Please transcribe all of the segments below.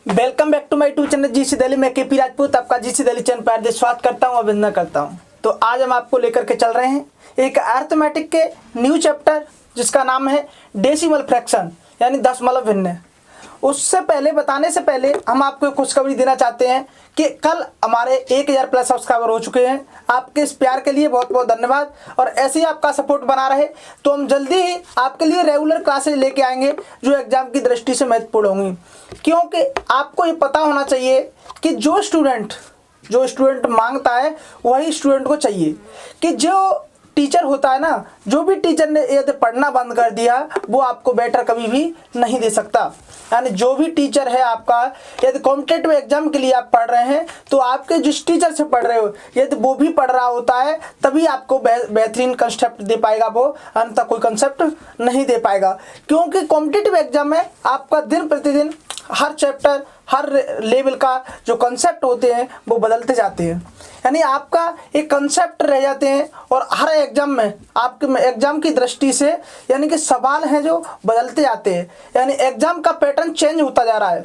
Welcome back to my YouTube channel GC Delhi में KP Rajput आपका GC Delhi channel पर स्वागत करता हूं, अभिनंदन करता हूं। तो आज हम आपको लेकर के चल रहे हैं एक अरिथमेटिक के न्यू चैप्टर जिसका नाम है डेसिमल फ्रैक्शन यानी दशमलव भिन्न। उससे पहले बताने से पहले हम आपको खुशखबरी देना चाहते हैं कि कल हमारे 1000 प्लस सब्सक्राइबर हो चुके हैं। आपके इस प्यार के लिए बहुत बहुत धन्यवाद और ऐसे ही आपका सपोर्ट बना रहे तो हम जल्दी ही आपके लिए रेगुलर क्लासेज लेके आएंगे जो एग्जाम की दृष्टि से महत्वपूर्ण होंगी। क्योंकि आपको ये पता होना चाहिए कि जो स्टूडेंट मांगता है वही स्टूडेंट को चाहिए। कि जो टीचर होता है ना, जो भी टीचर ने यदि पढ़ना बंद कर दिया वो आपको बेटर कभी भी नहीं दे सकता। यानी जो भी टीचर है आपका, यदि कॉम्पिटिटिव एग्जाम के लिए आप पढ़ रहे हैं तो आपके जिस टीचर से पढ़ रहे हो यदि वो भी पढ़ रहा होता है तभी आपको बेहतरीन कंसेप्ट दे पाएगा, वो अन्यथा कोई कंसेप्ट नहीं दे पाएगा। क्योंकि कॉम्पिटिटिव एग्जाम में आपका दिन प्रतिदिन हर चैप्टर हर लेवल का जो कंसेप्ट होते हैं वो बदलते जाते हैं। यानी आपका एक कंसेप्ट रह जाते हैं और हर एग्जाम में आपके एग्जाम की दृष्टि से यानी कि सवाल हैं जो बदलते जाते हैं। यानी एग्जाम का पैटर्न चेंज होता जा रहा है।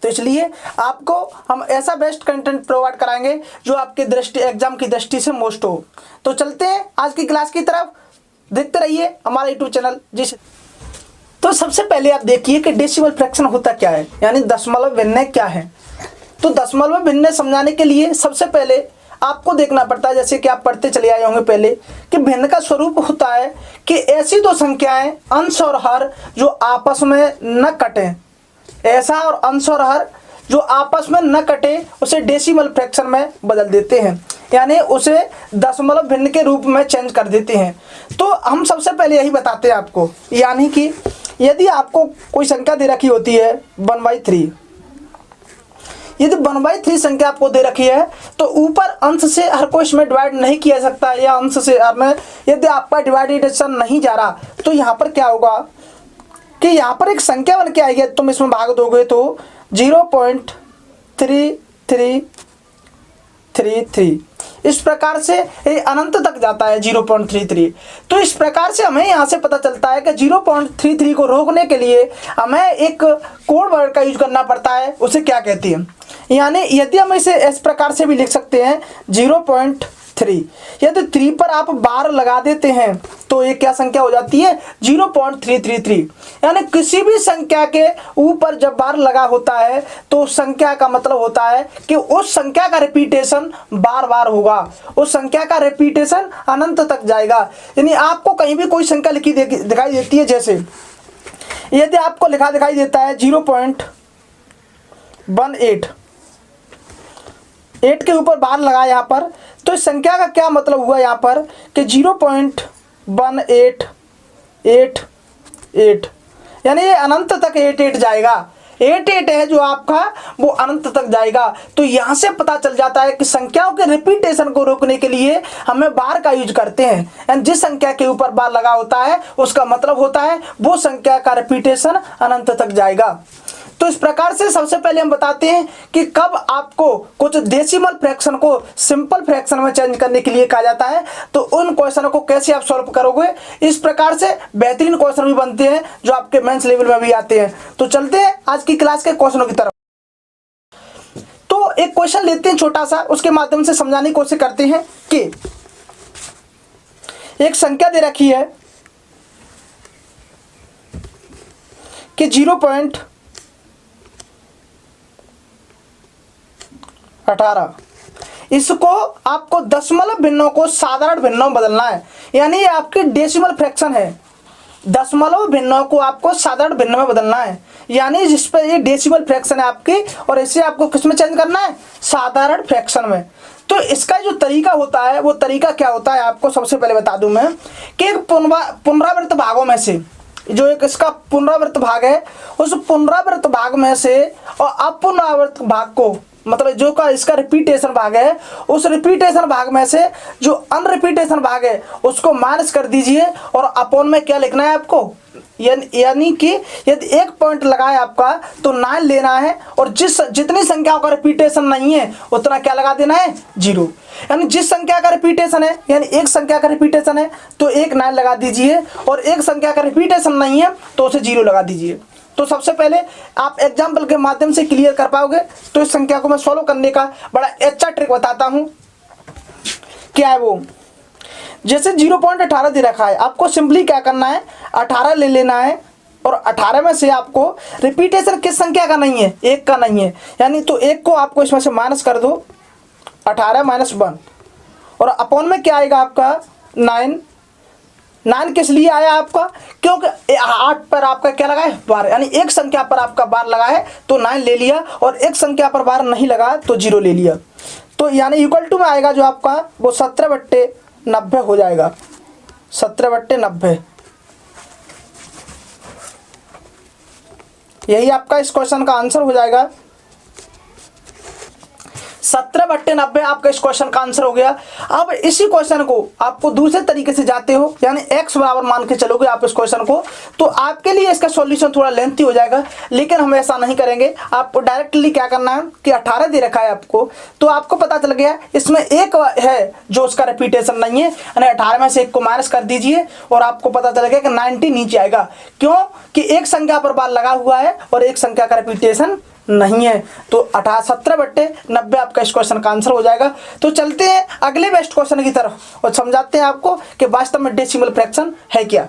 तो इसलिए आपको हम ऐसा बेस्ट कंटेंट प्रोवाइड कराएंगे जो आपके एग्जाम की दृष्टि से मोस्ट हो। तो चलते हैं आज की क्लास की तरफ, देखते रहिए हमारा यूट्यूब चैनल जी। तो सबसे पहले आप देखिए कि डेसिमल फ्रैक्शन होता क्या है, यानी दशमलव भिन्न क्या है। तो दशमलव भिन्न समझाने के लिए सबसे पहले आपको देखना पड़ता है, जैसे कि आप पढ़ते चले आए होंगे पहले, कि भिन्न का स्वरूप होता है कि ऐसी दो संख्याएं अंश और हर जो आपस में न कटें। ऐसा और अंश और हर जो आपस में न कटे उसे डेसिमल फ्रैक्शन में बदल देते हैं, यानी उसे दशमलव भिन्न के रूप में चेंज कर देते हैं। तो हम सबसे पहले यही बताते हैं आपको, यानी कि यदि आपको कोई संख्या दे रखी होती है 1/3, यदि 1/3 संख्या आपको दे रखी है तो ऊपर अंश से हर को इसमें डिवाइड नहीं किया जा सकता, या अंश से हर में यदि आपका डिवाइडेशन नहीं जा रहा तो यहाँ पर क्या होगा कि यहाँ पर एक संख्या बन के आएगी। तुम इसमें भाग दोगे तो 0.3333 इस प्रकार से ये अनंत तक जाता है 0.33। तो इस प्रकार से हमें यहाँ से पता चलता है कि 0.33 को रोकने के लिए हमें एक कोड वर्ड का यूज करना पड़ता है, उसे क्या कहती है। यानी यदि हम इसे इस प्रकार से भी लिख सकते हैं 0.3, यदि 3 पर आप बार लगा देते हैं तो ये क्या संख्या हो जाती है 0.333। यानी किसी भी संख्या के ऊपर जब बार लगा होता है तो उस संख्या का मतलब होता है कि उस संख्या का रिपीटेशन बार बार होगा, उस संख्या का रिपीटेशन अनंत तक जाएगा। यानी आपको कहीं भी कोई संख्या लिखी दिखाई देती है, जैसे यदि आपको लिखा दिखाई देता है 0.18, 8 के ऊपर बार लगा यहाँ पर, तो इस संख्या का क्या मतलब हुआ यहाँ पर कि 0.1888, यानी ये अनंत तक 88 जाएगा। 88 है जो आपका वो अनंत तक जाएगा। तो यहाँ से पता चल जाता है कि संख्याओं के रिपीटेशन को रोकने के लिए हमें बार का यूज करते हैं। यानी जिस संख्या के ऊपर बार लगा होता है उसका मतलब होता है वो संख्या का रिपीटेशन अनंत तक जाएगा। तो इस प्रकार से सबसे पहले हम बताते हैं कि कब आपको कुछ डेसिमल फ्रैक्शन को सिंपल फ्रैक्शन में चेंज करने के लिए कहा जाता है, तो उन क्वेश्चनों को कैसे आप सॉल्व करोगे। इस प्रकार से बेहतरीन क्वेश्चन भी बनते हैं जो आपके मेंस लेवल में भी आते हैं। तो चलते हैं आज की क्लास के क्वेश्चनों की तरफ। तो एक क्वेश्चन लेते हैं छोटा सा, उसके माध्यम से समझाने की कोशिश करते हैं कि एक संख्या दे रखी है कि 0.18, इसको आपको दशमलव भिन्नों को साधारण भिन्नों में बदलना है। यानी ये आपकी डेसिमल फ्रैक्शन है, दशमलव भिन्नों को आपको साधारण भिन्न में बदलना है। यानी जिस पर ये डेसिमल फ्रैक्शन है आपकी, और इसे आपको किस में चेंज करना है, साधारण फ्रैक्शन में। तो इसका जो तरीका होता है वो तरीका क्या होता है आपको सबसे पहले बता दूं मैं कि एक पुनरावृत्त भागों में से जो एक इसका पुनरावृत्त भाग है, उस पुनरावृत्त भाग में से और अपुनरावृत्त भाग को, मतलब जो का इसका रिपीटेशन भाग है, उस रिपीटेशन भाग में से जो अनरिपीटेशन भाग है उसको माइनस कर दीजिए और अपॉन में क्या लिखना है आपको, यानी कि यदि एक पॉइंट लगाए आपका तो 9 लेना है और जितनी संख्याओं का रिपीटेशन नहीं है उतना क्या लगा देना है 0। यानी जिस संख्या का रिपीटेशन है, यानी एक संख्या का रिपीटेशन है तो एक 9 लगा दीजिए और एक संख्या का रिपीटेशन नहीं है तो उसे 0 लगा दीजिए। तो सबसे पहले आप एग्जाम्पल के माध्यम से क्लियर कर पाओगे। तो इस संख्या को मैं सॉल्व करने का बड़ा अच्छा ट्रिक बताता हूँ। क्या है वो, जैसे 0.18 दे रखा है, आपको सिंपली क्या करना है, 18 ले लेना है और 18 में से आपको रिपीटेशन किस संख्या का नहीं है, 1 का नहीं है, यानी तो 1 को आपको इसमें से माइनस कर दो, 18 - 1 और अपॉन में क्या आएगा आपका 9। 9 किस लिए आया आपका, क्योंकि 8 पर आपका क्या लगा है, बार, यानी एक संख्या पर आपका बार लगा है तो 9 ले लिया और एक संख्या पर बार नहीं लगा तो 0 ले लिया। तो यानी इक्वल टू में आएगा जो आपका वो 17/90 हो जाएगा, 17/90। यही आपका इस क्वेश्चन का आंसर हो जाएगा। 17/90 आपका इस क्वेश्चन का आंसर हो गया। अब इसी क्वेश्चन को आपको दूसरे तरीके से जाते हो, यानी x बराबर मान के चलोगे आप इस क्वेश्चन को, तो आपके लिए इसका सॉल्यूशन थोड़ा लेंथी हो जाएगा, लेकिन हम ऐसा नहीं करेंगे। आपको डायरेक्टली क्या करना है कि 18 दे रखा है आपको, तो आपको पता चल गया इसमें एक है जो उसका रिपीटेशन नहीं है, यानी 18 में से 1 को माइनस कर दीजिए और आपको पता चल गया कि 90 नीचे आएगा। क्यों कि एक संख्या पर बार लगा हुआ है और एक संख्या का रिपीटेशन नहीं है। तो 17/90 आपका इस क्वेश्चन का आंसर हो जाएगा। तो चलते हैं अगले बेस्ट क्वेश्चन की तरफ और समझाते हैं आपको कि वास्तव में डेसिमल फ्रैक्शन है क्या।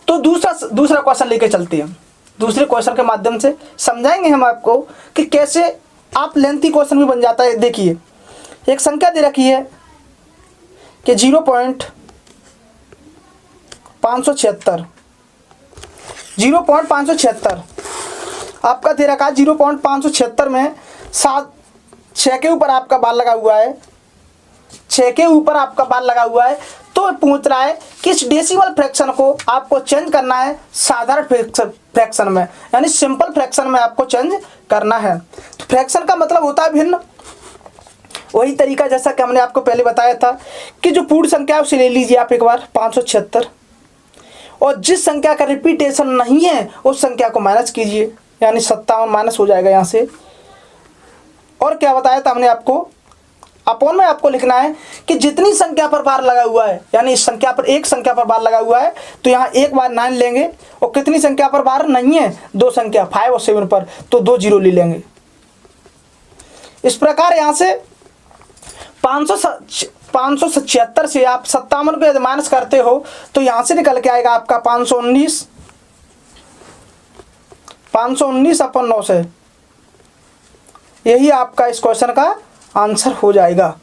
तो दूसरा क्वेश्चन लेके चलते हैं, दूसरे क्वेश्चन के माध्यम से समझाएंगे हम आपको कि कैसे आप लेंथी क्वेश्चन भी बन जाता है। देखिए एक संख्या दे रखी है कि 0.576 0.576 आपका दे रखा है। 0.576 में 6 के ऊपर आपका बार लगा हुआ है, 6 के ऊपर आपका बार लगा हुआ है। तो पूछ रहा है कि इस डेसिमल फ्रैक्शन को आपको चेंज करना है साधारण फ्रैक्शन में, यानी सिंपल फ्रैक्शन में आपको चेंज करना है। तो फ्रैक्शन का मतलब होता है भिन्न। वही तरीका जैसा कि हमने आपको पहले बताया था कि जो पूर्ण संख्या है उसे ले लीजिए आप एक बार 576 और जिस संख्या का रिपीटेशन नहीं है उस संख्या को माइनस कीजिए, यानी 57 माइनस हो जाएगा यहाँ से। और क्या बताया था हमने आपको, अपॉन में आपको लिखना है कि जितनी संख्या पर बार लगा हुआ है, यानी इस संख्या पर एक संख्या पर बार लगा हुआ है तो यहाँ एक बार 9 लेंगे और कितनी संख्या पर बार नहीं है, 2 संख्या 5 और 7 पर, तो 2 0 ले लेंगे। इस प्रकार यहाँ से 576 से आप 57 को यदि माइनस करते हो तो यहाँ से निकल के आएगा आपका 519/9 से। यही आपका इस क्वेश्चन का आंसर हो जाएगा।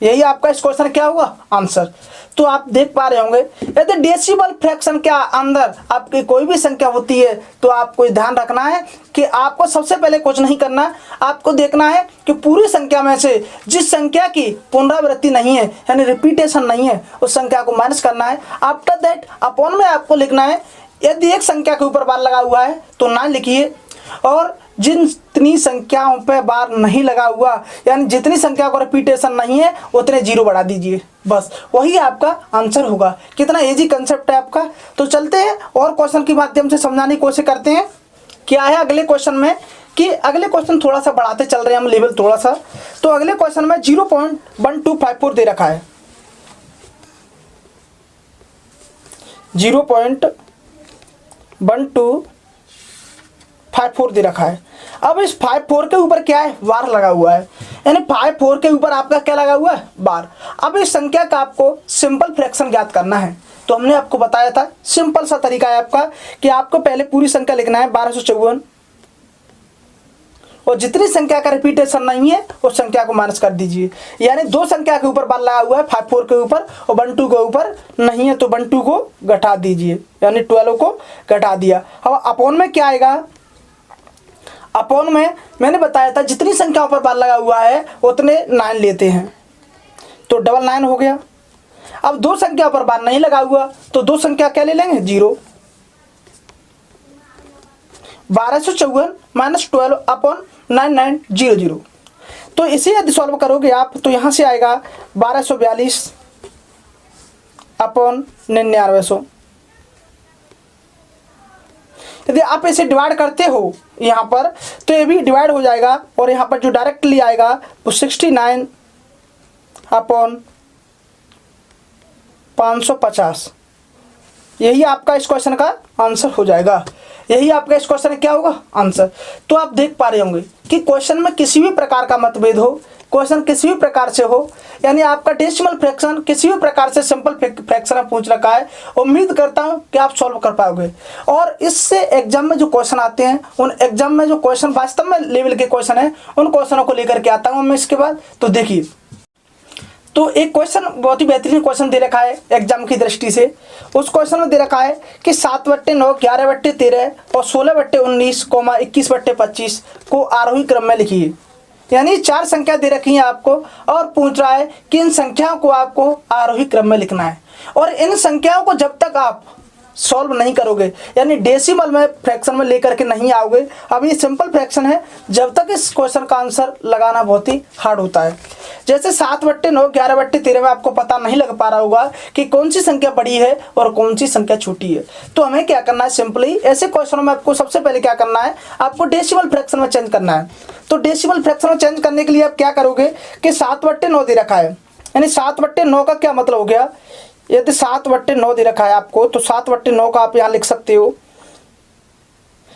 यही आपका इस क्वेश्चन क्या हुआ, आंसर। तो आप देख पा रहे होंगे यदि डेसिमल फ्रैक्शन के अंदर आपकी कोई भी संख्या होती है तो आपको ध्यान रखना है कि आपको सबसे पहले कुछ नहीं करना, आपको देखना है कि पूरी संख्या में से जिस संख्या की पुनरावृत्ति नहीं है, यानी रिपीटेशन नहीं है, उस संख्या को माइनस करना है। आफ्टर दैट अपॉन में आपको लिखना है, यदि एक संख्या के ऊपर बार लगा हुआ है तो 9 लिखिए और जितनी संख्याओं पे बार नहीं लगा हुआ, यानी जितनी संख्या को रिपीटेशन नहीं है उतने 0 बढ़ा दीजिए, बस वही आपका आंसर होगा। कितना इजी कंसेप्ट है आपका। तो चलते हैं और क्वेश्चन के माध्यम से समझाने की कोशिश करते हैं। क्या है अगले क्वेश्चन में, कि अगले क्वेश्चन थोड़ा सा बढ़ाते चल रहे हैं हम लेवल थोड़ा सा। तो अगले क्वेश्चन में 0.1254 दे रखा है, 0.1254 दे रखा है। अब इस 54 के ऊपर क्या है, बार लगा हुआ है, यानी 54 के ऊपर आपका क्या लगा हुआ है, बार। अब इस संख्या का आपको सिंपल फ्रैक्शन ज्ञात करना है। तो हमने आपको बताया था सिंपल सा तरीका है आपका कि आपको पहले पूरी संख्या लिखना है 1254 और जितनी संख्या का रिपीटेशन नहीं है उस संख्या को माइनस कर दीजिए, यानी 2 संख्या के ऊपर बार लगा हुआ है 54 के ऊपर और 12 के ऊपर नहीं है तो 12 को घटा दीजिए, यानी 12 को घटा दिया। अब अपॉन में क्या आएगा, अपॉन में मैंने बताया था जितनी संख्याओं पर बार लगा हुआ है उतने 9 लेते हैं, तो 99 हो गया। अब 2 संख्या पर बार नहीं लगा हुआ तो 2 संख्या क्या ले लेंगे, 0। 1254 - 12 अपॉन 9900। तो इसे यदि सॉल्व करोगे आप तो यहाँ से आएगा 1242 अपॉन 9900। यदि आप इसे डिवाइड करते हो यहाँ पर तो ये भी डिवाइड हो जाएगा और यहाँ पर जो डायरेक्टली आएगा वो 69 अपॉन 550। यही आपका इस क्वेश्चन का आंसर हो जाएगा। यही आपका इस क्वेश्चन में क्या होगा आंसर। तो आप देख पा रहे होंगे कि क्वेश्चन में किसी भी प्रकार का मतभेद हो, क्वेश्चन किसी भी प्रकार से हो, यानी आपका डेसिमल फ्रैक्शन किसी भी प्रकार से सिंपल फ्रैक्शन में पूछ रखा है, उम्मीद करता हूं कि आप सॉल्व कर पाओगे। और इससे एग्जाम में जो क्वेश्चन आते हैं, उन एग्जाम में जो क्वेश्चन वास्तव में लेवल के क्वेश्चन है, उन क्वेश्चनों को लेकर के आता हूं मैं इसके बाद। तो देखिए, तो एक क्वेश्चन बहुत ही बेहतरीन क्वेश्चन दे रखा है एग्जाम की दृष्टि से। उस क्वेश्चन में दे रखा है कि 7/9, 11/13 और 16/19, 21/25 को आरोही क्रम में लिखिए। यानी 4 संख्या दे रखी है आपको और पूछ रहा है कि इन संख्याओं को आपको आरोही क्रम में लिखना है। और इन संख्याओं को जब तक आप सॉल्व नहीं करोगे, यानी डेसिमल में फ्रैक्शन में लेकर के नहीं आओगे, अब ये सिंपल फ्रैक्शन है, जब तक इस क्वेश्चन का आंसर लगाना बहुत ही हार्ड होता है। जैसे 7/9, 11/13 में आपको पता नहीं लग पा रहा होगा कि कौन सी संख्या बड़ी है और कौन सी संख्या छोटी है। तो हमें क्या करना है, सिंपली ऐसे क्वेश्चनों में आपको सबसे पहले क्या करना है, आपको डेसिमल फ्रैक्शन में चेंज करना है। तो डेसिमल फ्रैक्शन में चेंज करने के लिए आप क्या करोगे कि 7/9 दे रखा है, यानी 7/9 का क्या मतलब हो गया, यदि 7/9 दे रखा है आपको तो 7/9 का आप यहाँ लिख सकते हो।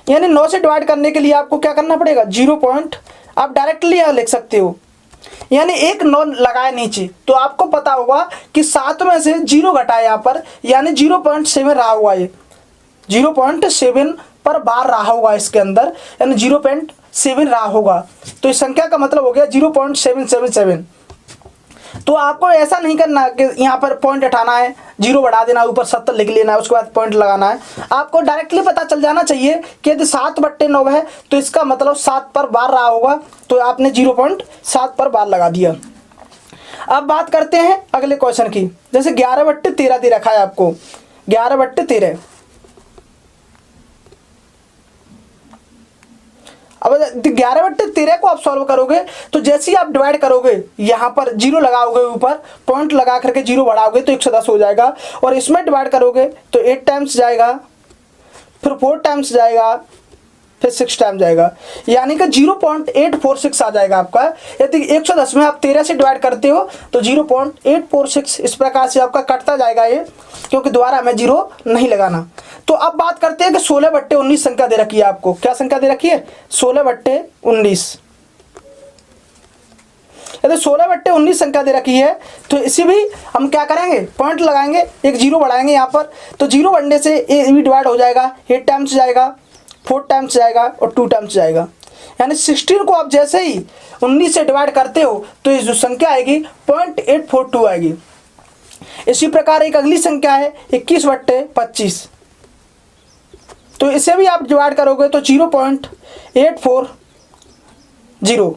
यानी 9 से डिवाइड करने के लिए आपको क्या करना पड़ेगा, 0 पॉइंट आप डायरेक्टली यहाँ लिख सकते हो। यानी एक 9 लगाए नीचे, तो आपको पता होगा कि 7 में से 0 घटाए यहाँ पर, यानी 0.7 रहा हुआ, ये 0.7 पर बार रहा होगा इसके अंदर, यानी 0.7 रहा होगा। तो इस संख्या का मतलब हो गया 0.777। तो आपको ऐसा नहीं करना कि यहाँ पर पॉइंट हटाना है, 0 बढ़ा देना, ऊपर 70 लिख लेना है, उसके बाद पॉइंट लगाना है। आपको डायरेक्टली पता चल जाना चाहिए कि यदि 7/9 है तो इसका मतलब 7 पर बार रहा होगा, तो आपने 0.7 पर बार लगा दिया। अब बात करते हैं अगले क्वेश्चन की। जैसे 11/13 दे रखा है आपको, 11/13। अब 11/13 को आप सॉल्व करोगे तो जैसे ही आप डिवाइड करोगे, यहाँ पर 0 लगाओगे, ऊपर पॉइंट लगा करके 0 बढ़ाओगे तो 110 हो जाएगा। और इसमें डिवाइड करोगे तो 8 टाइम्स जाएगा, फिर 4 टाइम्स जाएगा, फिर 6 टाइम जाएगा, यानी कि 0.846 आ जाएगा आपका। यदि 110 में आप 13 से डिवाइड करते हो तो 0.846 इस प्रकार से आपका कटता जाएगा ये, क्योंकि दोबारा हमें 0 नहीं लगाना। तो अब बात करते हैं कि 16/19 संख्या दे रखी है आपको। क्या संख्या दे रखी है, 16/19। यदि 16/19 संख्या दे रखी है तो इसी भी हम क्या करेंगे, पॉइंट लगाएंगे, एक 0 बढ़ाएंगे यहाँ पर, तो 0 बढ़ने से ये भी डिवाइड हो जाएगा, 8 टाइम्स जाएगा, 4 टाइम्स जाएगा और 2 टाइम्स जाएगा। यानी 16 को आप जैसे ही 19 से डिवाइड करते हो तो ये जो संख्या आएगी 0.842 आएगी। इसी प्रकार एक अगली संख्या है 21/25, तो इसे भी आप डिवाइड करोगे तो 0.840।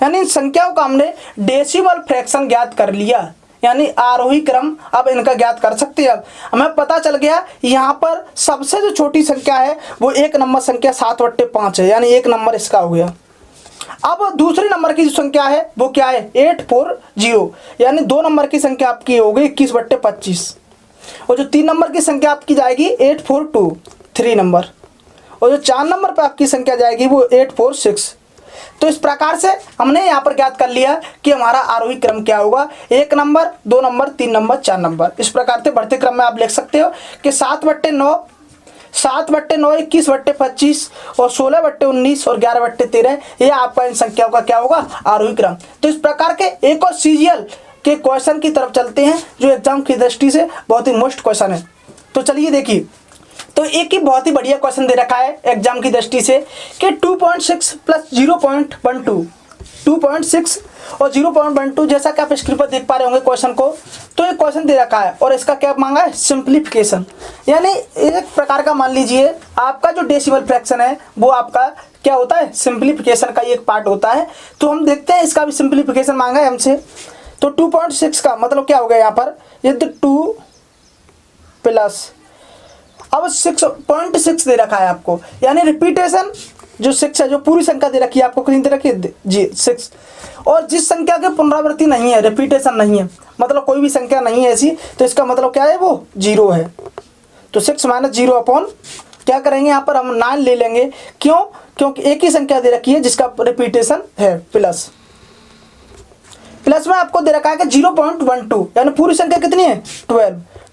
यानी इन संख्याओं का हमने डेसिमल फ्रैक्शन ज्ञात कर लिया, यानी आरोही क्रम अब इनका ज्ञात कर सकते हैं। अब हमें पता चल गया यहाँ पर सबसे जो छोटी संख्या है वो 1 नंबर संख्या 7/5 है, यानी 1 नंबर इसका हो गया। अब दूसरे नंबर की जो संख्या है वो क्या है, 840, यानी 2 नंबर की संख्या आपकी हो गई 21/25। और जो 3 नंबर की संख्या आपकी जाएगी 842, 3 नंबर। और जो 4 नंबर पर आपकी संख्या जाएगी वो 846। तो इस प्रकार से हमने यहाँ पर ज्ञात कर लिया कि हमारा आरोही क्रम क्या होगा, 1 नंबर, 2 नंबर, 3 नंबर, 4 नंबर। इस प्रकार से बढ़ते क्रम में आप लिख सकते हो कि 7/9, 21/25 और 16/19 और 11/13, ये आपका इन संख्याओं का क्या होगा, आरोही क्रम। तो इस प्रकार के एक और सीजीएल के क्वेश्चन की तरफ चलते हैं जो एग्जाम की दृष्टि से बहुत ही मोस्ट क्वेश्चन है। तो चलिए देखिए, तो एक ही बहुत ही बढ़िया क्वेश्चन दे रखा है एग्जाम की दृष्टि से कि 2.6 प्लस 0.12, 2.6 और 0.12, जैसा कि आप स्क्रीन पर देख पा रहे होंगे क्वेश्चन को। तो एक क्वेश्चन दे रखा है और इसका क्या मांगा है, सिंप्लीफिकेशन। यानी एक प्रकार का मान लीजिए आपका जो डेसिमल फ्रैक्शन है वो आपका क्या होता है, सिंप्लीफिकेशन का एक पार्ट होता है। तो हम देखते हैं इसका भी सिंप्लीफिकेशन मांगा है हमसे। तो 2.6 का मतलब क्या हो गया यहाँ पर, यदि 2 प्लस, अब 6.6 दे रखा है आपको, यानी रिपीटेशन जो 6 है, जो पूरी संख्या दे रखी है आपको, कितनी दे रखी है जी 6। और जिस संख्या की पुनरावृत्ति नहीं है, रिपीटेशन नहीं है, मतलब कोई भी संख्या नहीं है ऐसी, तो इसका मतलब क्या है, वो 0 है। तो 6 - 0 अपॉन क्या करेंगे यहाँ पर हम 9 ले लेंगे। क्यों, क्योंकि एक ही संख्या दे रखी है जिसका रिपीटेशन है। प्लस में आपको दे रखा है कि 0.12, यानी पूरी संख्या कितनी है,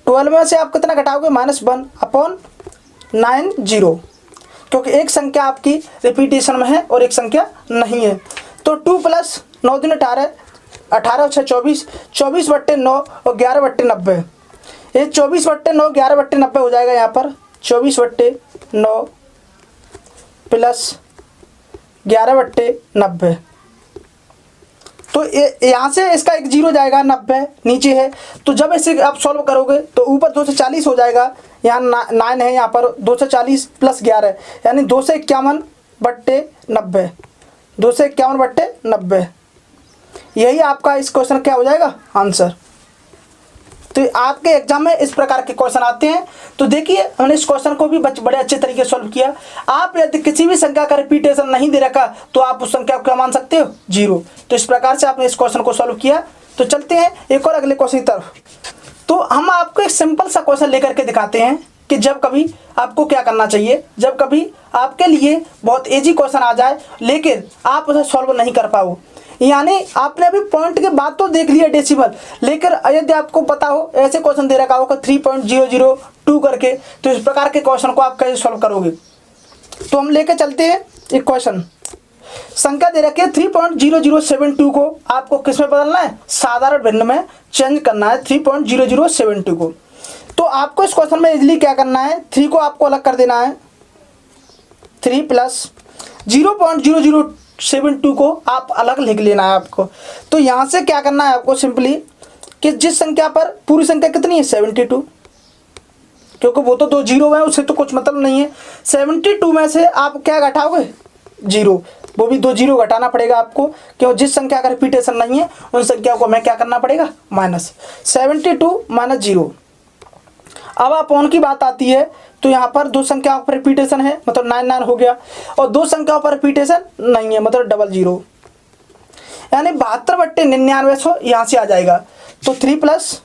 12 में से आप कितना घटाओगे, -1 अपॉन 9 0। क्योंकि एक संख्या आपकी रिपीटेशन में है और एक संख्या नहीं है। तो 2 + 9 दूनी 18, 18 और 6 24, 24/9 और 11/90। ये 24/9 11/90 हो जाएगा यहाँ पर 24/9 प्लस 11/90। तो यहाँ से इसका एक 0 जाएगा, 90 नीचे है। तो जब इसे आप सॉल्व करोगे तो ऊपर 240 हो जाएगा, यहाँ 9 है, यहाँ पर 240 + 11 यानी 251/90, 251/90। यही आपका इस क्वेश्चन क्या हो जाएगा आंसर। तो आपके एग्जाम में इस प्रकार के क्वेश्चन आते हैं। तो देखिए हमने इस क्वेश्चन को भी बड़े अच्छे तरीके से सॉल्व किया। आप यदि किसी भी संख्या का रिपीटेशन नहीं दे रखा तो आप उस संख्या को क्या मान सकते हो, 0। तो इस प्रकार से आपने इस क्वेश्चन को सॉल्व किया। तो चलते हैं एक और अगले क्वेश्चन की तरफ। तो हम आपको एक सिंपल सा क्वेश्चन लेकर के दिखाते हैं कि जब कभी आपको क्या करना चाहिए, जब कभी आपके लिए बहुत ईजी क्वेश्चन आ जाए लेकिन आप उसे सॉल्व नहीं कर पाओ। यानी आपने अभी पॉइंट के बाद तो देख लिया डेसिमल, लेकिन यदि आपको पता हो ऐसे क्वेश्चन दे रखा होगा 3.002 करके, तो इस प्रकार के क्वेश्चन को आप कैसे सॉल्व करोगे। तो हम लेके चलते हैं एक क्वेश्चन। संख्या दे रखी है 3.0072 को आपको किस में बदलना है, साधारण भिन्न में चेंज करना है 3.0072 को। तो आपको इस क्वेश्चन में इजीली क्या करना है, 3 को आपको अलग कर देना है, 3 + 0.0072 को आप अलग लिख लेना है आपको। तो यहाँ से क्या करना है आपको सिंपली कि जिस संख्या पर पूरी संख्या कितनी है 72, क्योंकि वो तो 2 0 है, उससे तो कुछ मतलब नहीं है। 72 में से आप क्या घटाओगे, 0, वो भी 2 0 घटाना पड़ेगा आपको, क्यों जिस संख्या का रिपीटेशन नहीं है उन संख्याओं को हमें क्या करना पड़ेगा, माइनस 72 - 0। अब अपॉन की बात आती है तो यहाँ पर 2 संख्याओं पर रिपीटेशन है मतलब 99 हो गया, और 2 संख्याओं पर रिपीटेशन नहीं है मतलब 00, यानी 72/99 यहाँ से आ जाएगा। तो 3 +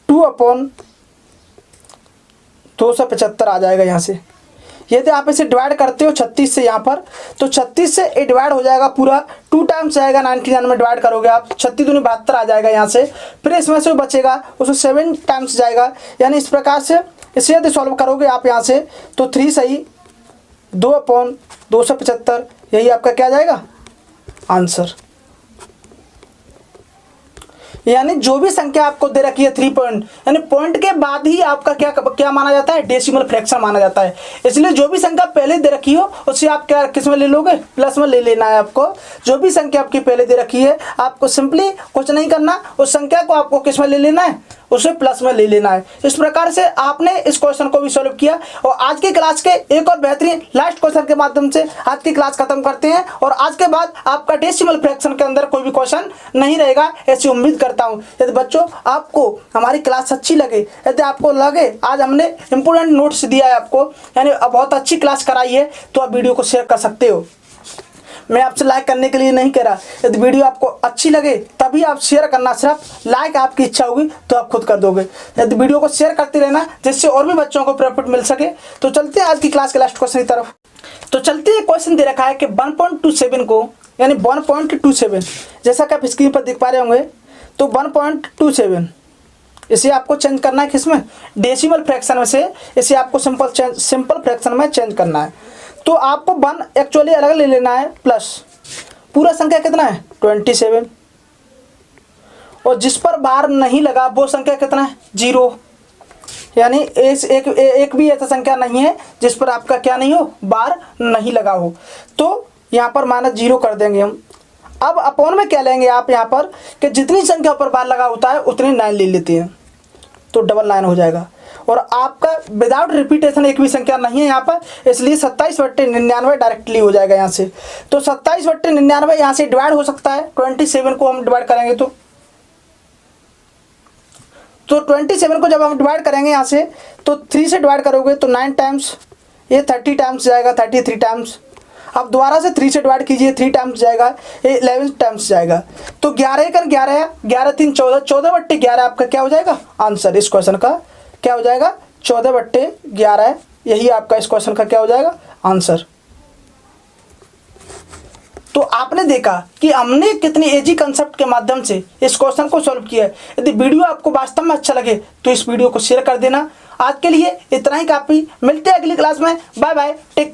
2/275 आ जाएगा यहाँ से। यदि आप इसे डिवाइड करते हो 36 से यहाँ पर, तो 36 से ये डिवाइड हो जाएगा पूरा, 2 टाइम्स जाएगा 99 में डिवाइड करोगे आप, 36 दूनी 72 आ जाएगा यहाँ से। फिर इसमें से बचेगा उसको 7 टाइम्स जाएगा, यानी इस प्रकार से इसे यदि सॉल्व करोगे आप यहाँ से तो 3 सही 2/275, यही आपका क्या जाएगा आंसर। यानी जो भी संख्या आपको दे रखी है 3 पॉइंट, यानी पॉइंट के बाद ही आपका क्या माना जाता है, डेसिमल फ्रैक्शन माना जाता है। इसलिए जो भी संख्या पहले दे रखी हो उसे आप क्या किस में ले लोगे, प्लस में ले लेना है आपको। जो भी संख्या आपकी पहले दे रखी है आपको सिंपली कुछ नहीं करना, उस संख्या को आपको किस में ले लेना है, उसे प्लस में ले लेना है। इस प्रकार से आपने इस क्वेश्चन को भी सॉल्व किया। और आज की क्लास के एक और बेहतरीन लास्ट क्वेश्चन के माध्यम से आज की क्लास खत्म करते हैं, और आज के बाद आपका डेसिमल फ्रैक्शन के अंदर कोई भी क्वेश्चन नहीं रहेगा, ऐसी उम्मीद करता हूं। यदि बच्चों आपको हमारी क्लास अच्छी लगे, यदि आपको लगे आज हमने इंपोर्टेंट नोट्स दिया है आपको, यानी बहुत अच्छी क्लास कराई है, तो आप वीडियो को शेयर कर सकते हो। मैं आपसे लाइक करने के लिए नहीं कह रहा, यदि वीडियो आपको अच्छी लगे तभी आप शेयर करना, सिर्फ लाइक आपकी इच्छा होगी तो आप खुद कर दोगे। यदि वीडियो को शेयर करते रहना जिससे और भी बच्चों को प्रॉफिट मिल सके। तो चलते हैं आज की क्लास के लास्ट क्वेश्चन की तरफ। तो चलते हैं, क्वेश्चन दे रखा है कि 1.27 को, यानी 1.27 जैसा कि आप स्क्रीन पर देख पा रहे होंगे, तो 1.27 इसे आपको चेंज करना है किसमें, डेसिमल फ्रैक्शन में से इसे आपको सिंपल फ्रैक्शन में चेंज करना है। तो आपको 1 एक्चुअली अलग ले लेना है, प्लस पूरा संख्या कितना है 27, और जिस पर बार नहीं लगा वो संख्या कितना है 0, यानी एक भी ऐसा संख्या नहीं है जिस पर आपका क्या नहीं हो, बार नहीं लगा हो। तो यहाँ पर -0 कर देंगे हम। अब अपॉन में क्या लेंगे आप यहाँ पर कि जितनी संख्या पर बार लगा होता है उतनी 9 ले लेते हैं, तो 99 हो जाएगा। और आपका विदाउट रिपीटेशन एक भी संख्या नहीं है यहाँ पर, इसलिए 27/99 डायरेक्टली हो जाएगा यहाँ से। तो 27/99 यहाँ से डिवाइड हो सकता है, 27 को हम डिवाइड करेंगे तो 27 को जब हम डिवाइड करेंगे यहाँ से, तो 3 से डिवाइड करोगे तो 9 टाइम्स, ये 30 टाइम्स जाएगा, 33 टाइम्स। अब दोबारा से 3 से डिवाइड कीजिए, 3 टाइम्स जाएगा, ये 11 टाइम्स जाएगा। तो 11 × 11 11 3 14, 14/11 आपका क्या हो जाएगा आंसर। इस क्वेश्चन का क्या हो जाएगा 14/11, यही आपका इस क्वेश्चन का क्या हो जाएगा आंसर। तो आपने देखा कि हमने कितनी इजी कंसेप्ट के माध्यम से इस क्वेश्चन को सॉल्व किया है। यदि वीडियो आपको वास्तव में अच्छा लगे तो इस वीडियो को शेयर कर देना। आज के लिए इतना ही काफ़ी, मिलते हैं अगली क्लास में। Bye bye, take